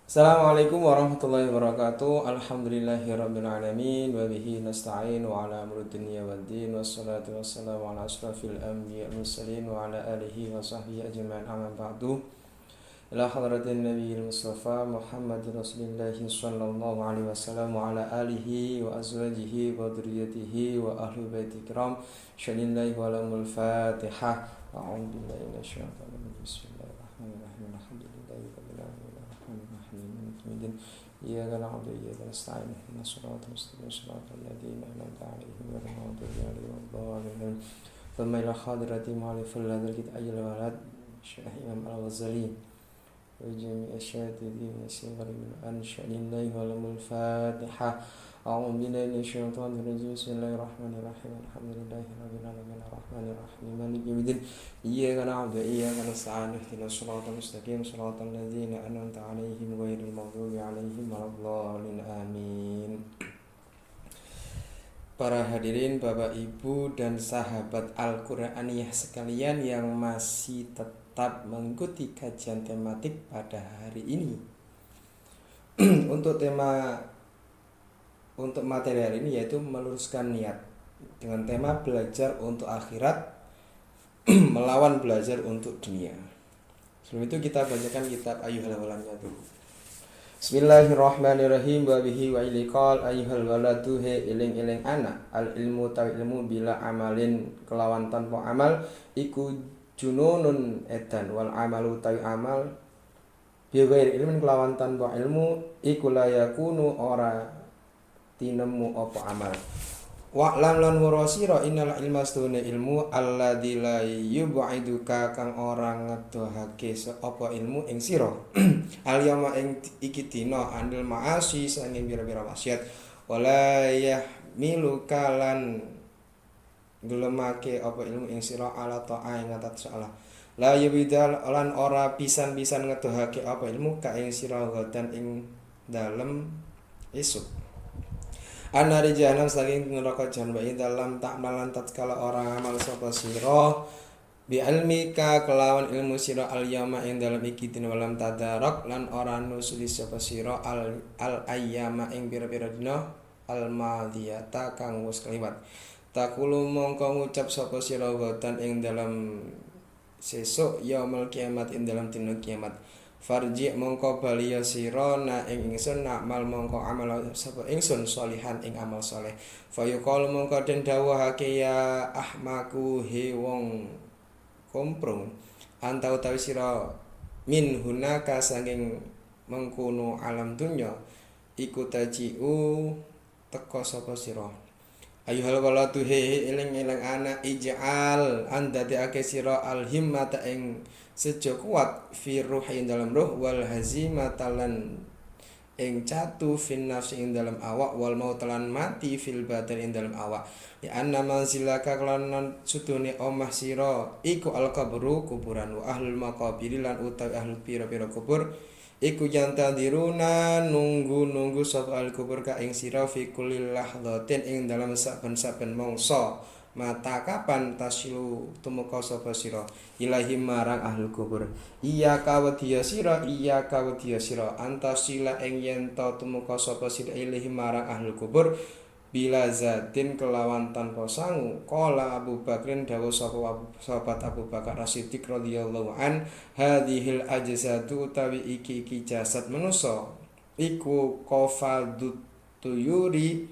Assalamualaikum warahmatullahi wabarakatuh. Alhamdulillahirabbil alamin wa bihi nasta'in wa ala amri dunya waddin wassalatu wassalamu ala asrafil anbiya'i wal mursalin wa ala alihi wa sahbihi ajma'in amma ba'du. Ila hadratin nabiyil mustafa Muhammadin rasulillahi sallallahu alaihi wasallam wa ala alihi wa azwajihi wa dzurriyyatihi wa ahli baiti kiram. Syanillahi wa lamul Fatihah. A'udzu billahi minasyaitonir rajim. Bismillahirrahmanirrahim. Alhamdulillahi rabbil alamin. Arrahmanirrahim. Maliki yaumiddin. Iyyaka na'budu wa iyyaka nasta'in. Ihdinas siratal mustaqim. Siratal ladzina an'amta 'alaihim ghairil maghdubi 'alaihim waladdallin. Thumma ila hadrati mu'allifil hadzal kitab ayyul walad Syekh Imam Al-Ghazali wa jami'i asy-syatidin min as-sighari min ansha'ilillahi wa lamul Fatihah. A'udzu billahi minasyaitonir rajim. Bismillahirrahmanirrahim. Alhamdulillahi rabbil alamin. Arrahmanirrahim. Maliki yaumiddin. Iyyaka na'budu wa iyyaka nasta'in. Ihdinas siratal mustaqim. Siratal ladzina an'amta 'alaihim ghairil maghdubi 'alaihim waladdallin. Amin. Para hadirin, Bapak Ibu dan sahabat Al-Qur'aniyah sekalian yang masih tetap mengikuti kajian tematik pada hari ini. Untuk materi hari ini yaitu meluruskan niat dengan tema belajar untuk akhirat melawan belajar untuk dunia. Sebelum itu kita bacakan kitab Ayyuhal Waladnya dulu. Bismillahirrahmanirrahim. Wa bihi wa ilikal ayyuhal waladu he iling-iling anak. Al ilmu tawi ilmu bila amalin kelawan tanpa amal iku jununun edan wal amalu tawi amal bi ghairi ilmin kelawan tanpa ilmu iku la yakunu ora tinemu apa amal. Wa'lam lan warasira innal ilma stune ilmu alladzi la yub'iduka kang ora ngedohake apa ilmu ing sira. Al yauma ing iki dina andil ma'asi sanging pira-pira maksiat wala yahmiluka lan gelemake apa ilmu ing sira ala ta'a ing atas salah. La yubidal lan ora pisan-pisan ngedohake apa ilmu ka ing sira godan ing dalem esuk. Anari jahanam saking neraka jahanam dalam tak malan tatkala orang amal sapa sira bi ilmika kelawan ilmu sira al yama ing dalam iki dina walam tadarak lan ora nusuli sapa sira al ayyama ing pira-pira dina al madiyata kang wis kliwat takulu mongko ngucap sapa sira godan ing dalam sesuk yaumul kiamat ing dalam dina kiamat. Farji mongko baliya sira na ing ingsun nakmal mongko amal sapa ingsun sholihan ing amal saleh. Fayuqal mongko den dawuhake ya ahmaku he wong komprong anta utawi sira min hunaka saking mengkono alam dunya iku tajiu teka sapa sira. Ayuhal waladu he eling-eling anak ij'al andadekake sira al himmata ing sejo kuat fi ruhi dalam ruh wal hazimata lan ing catu fin nafsi ing dalam awak wal mautalan mati fil badan ing dalam awak ya anna manzilaka kelanan sudune omah sira iku al qabru kuburan wa ahlul maqabir lan utawi ahlul pira-pira kubur iku yantadiruna nunggu sapa al kubur ka ing sira fi kulli lahdhatin ing dalam saben-saben mangsa mata kapan tasilu tumeka sapa sira ilahi marang ahlul kubur iya kawediya sira antasila ing yen ta tumeka sapa sira ilahi marang ahlul kubur bila zatin kelawan tanpa sangu qala Abu Bakrin dawuh sapa sahabat Abu Bakar As-Siddiq radhiyallahu an hadhil ajzatu utawi iki jasad manusa iku qafadut tuyuri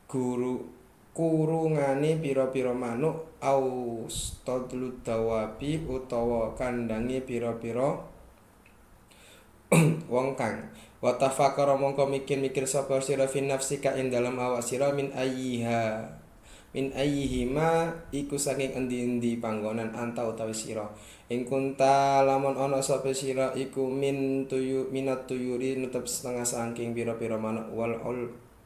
guru kurungane pira-pira manuk austadlu dawabi utawa kandange pira-pira wong kang wa tafakkara mongko mikir-mikir sapa sira fi nafsika ing dalam awak sira min ayyihima iku saking endi-endi panggonan anta utawi sira ing kunta lamun ana sapa sira iku minat tuyuri netep setengah saking pira-pira manuk wal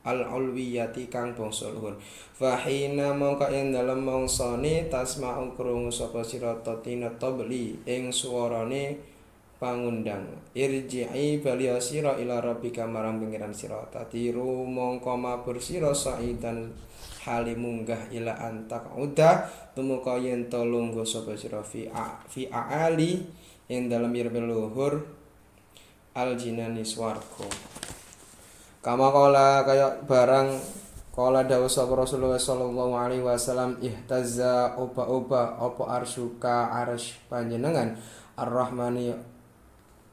al-ulwiyati kang bangsa luhur fahina mongko ing dalem mangsane tasma'u krungu sapa sira tatina tabli ing suarane pangundang irji'i baliya sira ila rabbika marang pengiran sira tatiru mongko mabur sira saidan hali munggah ila antak uda tumuka yen to lungguh sapa sira fi aali ing dalem luhur al-jinani swarga. Kama kala kaya barang kala dawuh sapa Rasulullah sallallahu alaihi wasallam ihtazza oba-oba apa arsyuka arsy panjenengan ar-rahmani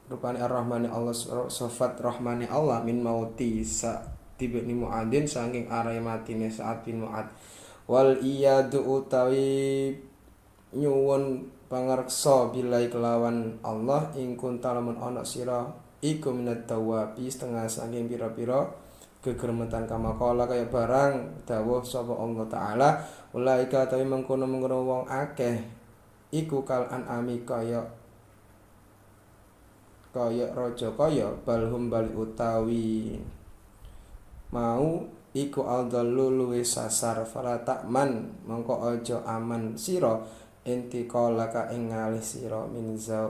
rupane ar-rahmani Allah sifat rahmani Allah min mauti sa tibni muadzin saking arai matine saat bin muad wal iyadu utawi nyuwun pangarsa bilai kelawan Allah ing kunta lamun ana sira iku minat tawabi setengah saking pira-pira gegermetan kama kala kaya barang dawuh sapa Allah taala ulaika tawi mengkono-mengkono wong akeh iku kal anami kaya raja kaya balhum bali utawi mau iku aldallu luwe sasar fala takman mongko aja aman sira intiqalaka ing ngalih sira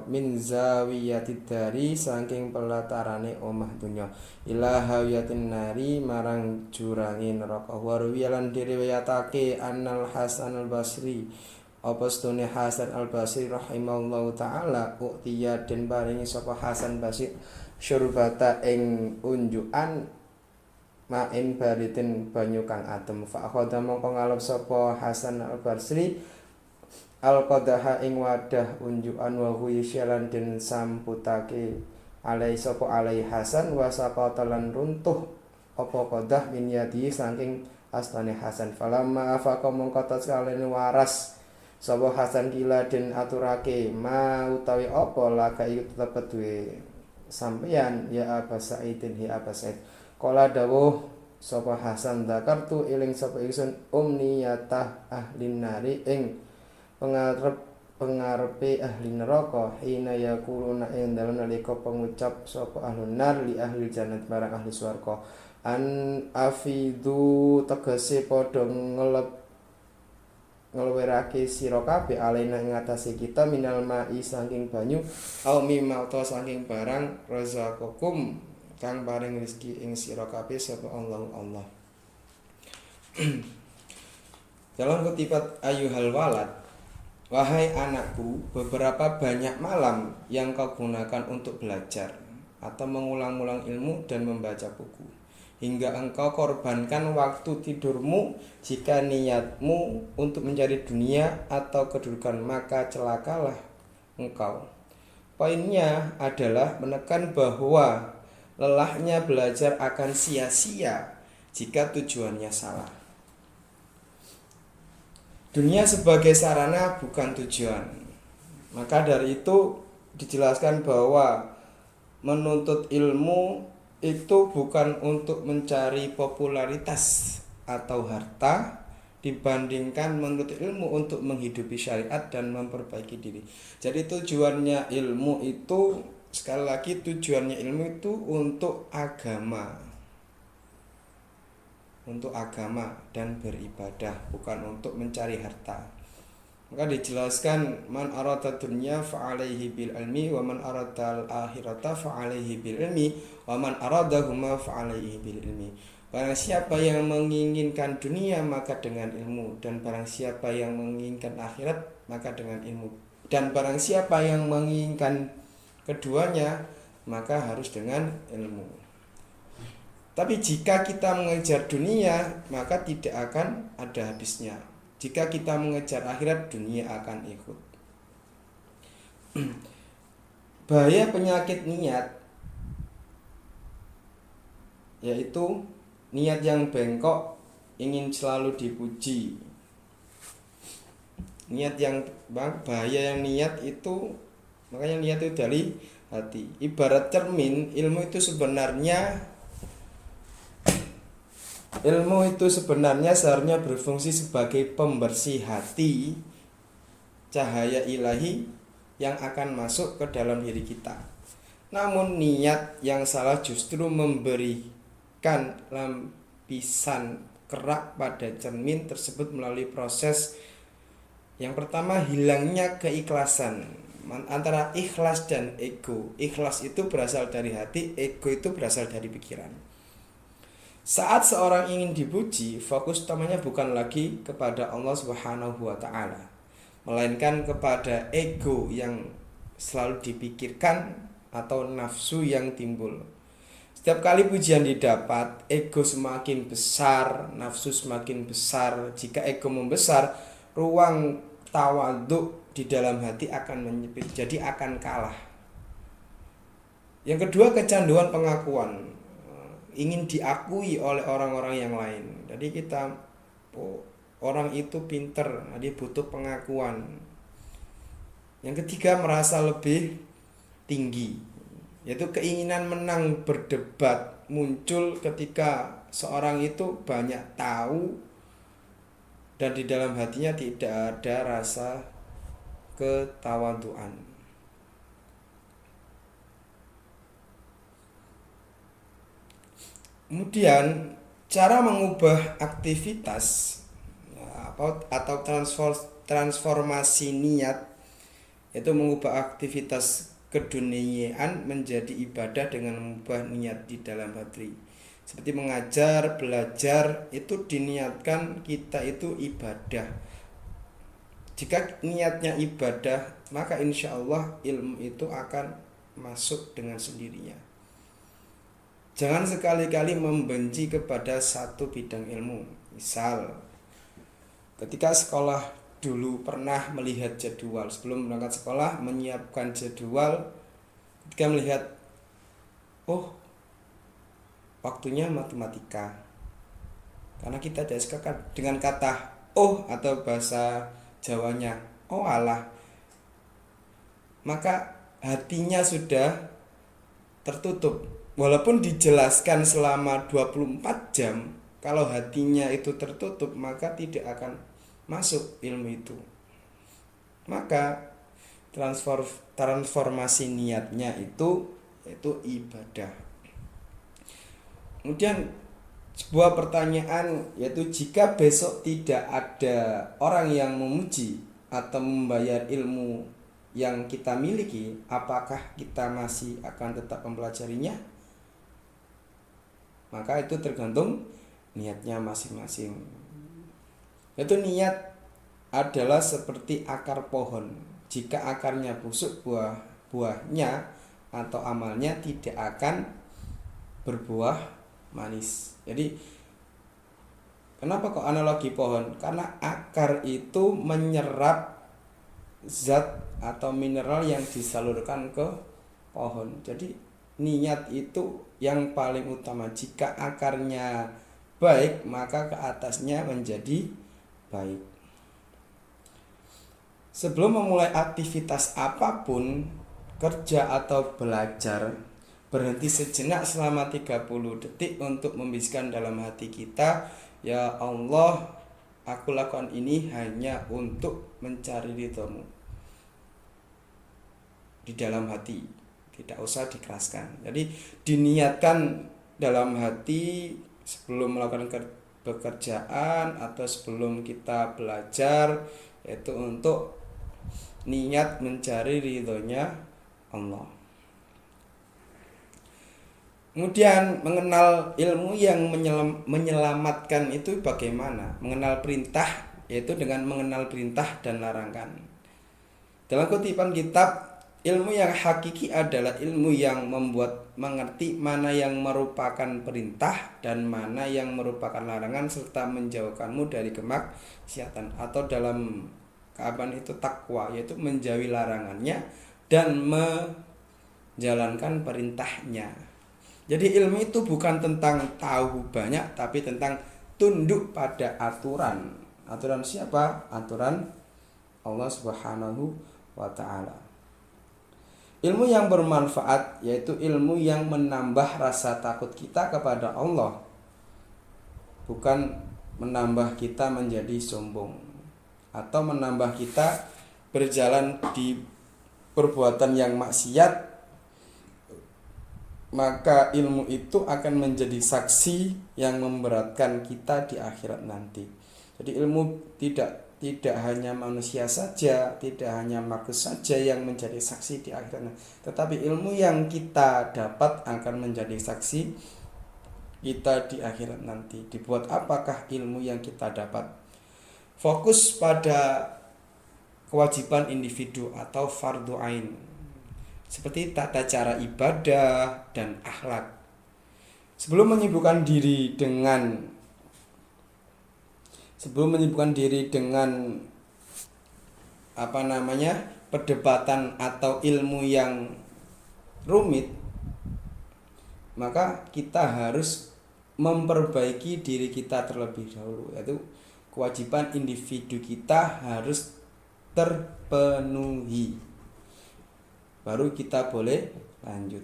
min zawiyatid dari saking pelatarane omah dunya ila hawiyatin nari marang jurange neraka warwilan diriwayatake Annal Hasan al-Basri apa stune Hasan al-Basri rahimallahu taala uktiya den paringi sapa Hasan Basri syurbata ing unjukan main baritin banyu kang adem fa akhadha mongko ngalap sapa Hasan al-Basri al-qadaha ing wadah unjukan wa huisyalan den samputake alai sapa alai Hasan wa saqatalan runtuh apa qadah min yadi saking astane Hasan falamma afaqa mongko taskalene waras sapa Hasan kila den aturake ma utawi apa laka iku tetep duwe sampeyan ya Aba Saidin hi Aba Said kala dawuh sapa Hasan zakartu eling sapa ingsun umniyatah ahlin nari ing pengarepe ahli neraka hina yaquluna ing dalem nalika pengucap sapa ahlun nar li ahli jannat marang ahli swarga an afidu tegese padha ngelwerake sira kabeh alaina ing atase kita minal mai saking banyu au mimma ta saking barang razaqakum kang paring rezeki ing sira kabeh sapa Allah. Dalam kutipat ayuhal walad, wahai anakku, beberapa banyak malam yang kau gunakan untuk belajar atau mengulang-ulang ilmu dan membaca buku, hingga engkau korbankan waktu tidurmu jika niatmu untuk mencari dunia atau kedudukan, maka celakalah engkau. Poinnya adalah menekan bahwa lelahnya belajar akan sia-sia jika tujuannya salah. Dunia sebagai sarana bukan tujuan. Maka dari itu dijelaskan bahwa menuntut ilmu itu bukan untuk mencari popularitas atau harta, dibandingkan menuntut ilmu untuk menghidupi syariat dan memperbaiki diri. Jadi tujuannya ilmu itu, sekali lagi tujuannya ilmu itu untuk agama dan beribadah, bukan untuk mencari harta. Maka dijelaskan man arada dunya fa alaihi bil ilmi wa man arada al akhirata fa alaihi bil ilmi wa man aradahuma fa alaihi bil ilmi. Barang siapa yang menginginkan dunia maka dengan ilmu, dan barang siapa yang menginginkan akhirat maka dengan ilmu, dan barang siapa yang menginginkan keduanya maka harus dengan ilmu. Tapi jika kita mengejar dunia, maka tidak akan ada habisnya. Jika kita mengejar akhirat, dunia akan ikut. Bahaya penyakit niat, yaitu niat yang bengkok, ingin selalu dipuji. Niat yang bahaya yang niat itu, makanya niat itu dari hati. Ibarat cermin, ilmu itu sebenarnya seharusnya berfungsi sebagai pembersih hati, cahaya ilahi yang akan masuk ke dalam diri kita. Namun niat yang salah justru memberikan lapisan kerak pada cermin tersebut melalui proses yang pertama, hilangnya keikhlasan antara ikhlas dan ego. Ikhlas itu berasal dari hati, ego itu berasal dari pikiran. Saat seorang ingin dipuji, fokus utamanya bukan lagi kepada Allah Subhanahu wa ta'ala, melainkan kepada ego yang selalu dipikirkan atau nafsu yang timbul. Setiap kali pujian didapat, ego semakin besar, nafsu semakin besar. Jika ego membesar, ruang tawaduk di dalam hati akan menyempit, jadi akan kalah. Yang kedua, kecanduan pengakuan, ingin diakui oleh orang-orang yang lain. Jadi kita, orang itu pinter, dia butuh pengakuan. Yang ketiga, merasa lebih tinggi, yaitu keinginan menang berdebat muncul ketika seorang itu banyak tahu dan di dalam hatinya tidak ada rasa ketawaduan. Kemudian cara mengubah aktivitas atau transformasi niat, yaitu mengubah aktivitas keduniaan menjadi ibadah dengan mengubah niat di dalam hati. Seperti mengajar, belajar, itu diniatkan kita itu ibadah. Jika niatnya ibadah, maka insya Allah ilmu itu akan masuk dengan sendirinya. Jangan sekali-kali membenci kepada satu bidang ilmu. Misal, ketika sekolah dulu pernah melihat jadwal, sebelum berangkat sekolah menyiapkan jadwal, ketika melihat, waktunya matematika, karena kita tidak suka dengan kata atau bahasa Jawanya alah, maka hatinya sudah tertutup. Walaupun dijelaskan selama 24 jam, kalau hatinya itu tertutup, maka tidak akan masuk ilmu itu. Maka transformasi niatnya itu ibadah. Kemudian sebuah pertanyaan, yaitu jika besok tidak ada orang yang memuji atau membayar ilmu yang kita miliki, apakah kita masih akan tetap mempelajarinya? Maka itu tergantung niatnya masing-masing. Itu niat adalah seperti akar pohon. Jika akarnya busuk, buahnya atau amalnya tidak akan berbuah manis. Jadi kenapa kok analogi pohon? Karena akar itu menyerap zat atau mineral yang disalurkan ke pohon. Jadi niat itu yang paling utama. Jika akarnya baik, maka ke atasnya menjadi baik. Sebelum memulai aktivitas apapun, kerja atau belajar, berhenti sejenak selama 30 detik untuk membisikkan dalam hati kita, ya Allah, aku lakukan ini hanya untuk mencari ridho-Mu. Di dalam hati, tidak usah dikeraskan. Jadi diniatkan dalam hati sebelum melakukan pekerjaan atau sebelum kita belajar, yaitu untuk niat mencari ridhonya Allah. Kemudian mengenal ilmu yang menyelamatkan itu bagaimana? Mengenal perintah, yaitu dengan mengenal perintah dan larangan. Dalam kutipan kitab, ilmu yang hakiki adalah ilmu yang membuat mengerti mana yang merupakan perintah dan mana yang merupakan larangan, serta menjauhkanmu dari kemaksiatan, atau dalam keabsahan itu takwa, yaitu menjauhi larangannya dan menjalankan perintahnya. Jadi ilmu itu bukan tentang tahu banyak, tapi tentang tunduk pada aturan. Aturan siapa? Aturan Allah Subhanahu wa ta'ala. Ilmu yang bermanfaat yaitu ilmu yang menambah rasa takut kita kepada Allah, bukan menambah kita menjadi sombong atau menambah kita berjalan di perbuatan yang maksiat. Maka ilmu itu akan menjadi saksi yang memberatkan kita di akhirat nanti. Jadi ilmu tidak hanya manusia saja, tidak hanya makhluk saja yang menjadi saksi di akhirat nanti, tetapi ilmu yang kita dapat akan menjadi saksi kita di akhirat nanti. Dibuat apakah ilmu yang kita dapat? Fokus pada kewajiban individu atau fardu ain. seperti tata cara ibadah dan akhlak. Sebelum menyibukkan diri dengan perdebatan atau ilmu yang rumit, maka kita harus memperbaiki diri kita terlebih dahulu, yaitu kewajiban individu kita harus terpenuhi, baru kita boleh lanjut.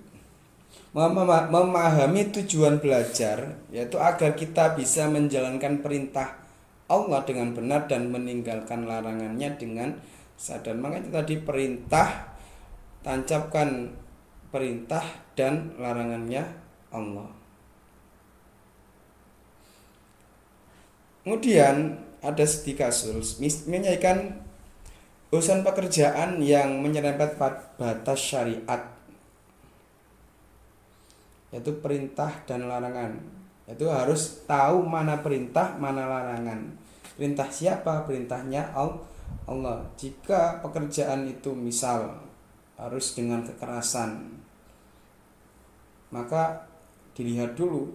Memahami tujuan belajar, yaitu agar kita bisa menjalankan perintah Allah dengan benar dan meninggalkan larangannya dengan sadar. Maka itu tadi perintah, tancapkan perintah dan larangannya Allah. Kemudian ada studi kasus menyanyikan urusan pekerjaan yang menyerempet batas syariat, yaitu perintah dan larangan. Itu harus tahu mana perintah, mana larangan. Perintah siapa? Perintahnya Allah. Jika pekerjaan itu misal harus dengan kekerasan, maka dilihat dulu.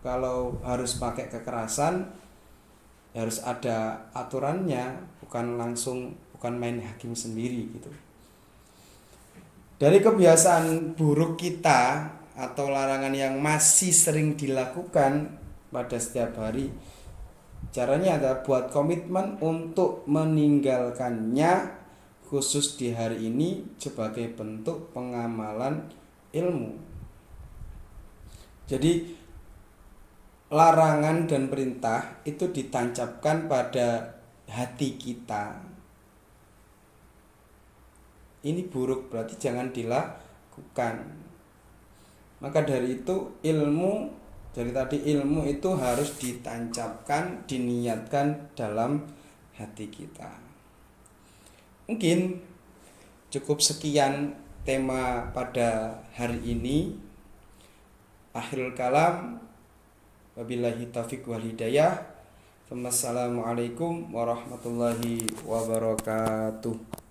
Kalau harus pakai kekerasan, harus ada aturannya, bukan main hakim sendiri gitu. Dari kebiasaan buruk kita atau larangan yang masih sering dilakukan pada setiap hari, caranya adalah buat komitmen untuk meninggalkannya, khusus di hari ini sebagai bentuk pengamalan ilmu. Jadi larangan dan perintah itu ditancapkan pada hati kita. Ini buruk, berarti jangan dilakukan. Maka dari itu ilmu itu harus ditancapkan, diniatkan dalam hati kita. Mungkin cukup sekian tema pada hari ini. Akhirul kalam, wabillahi taufiq wal hidayah. Wassalamualaikum warahmatullahi wabarakatuh.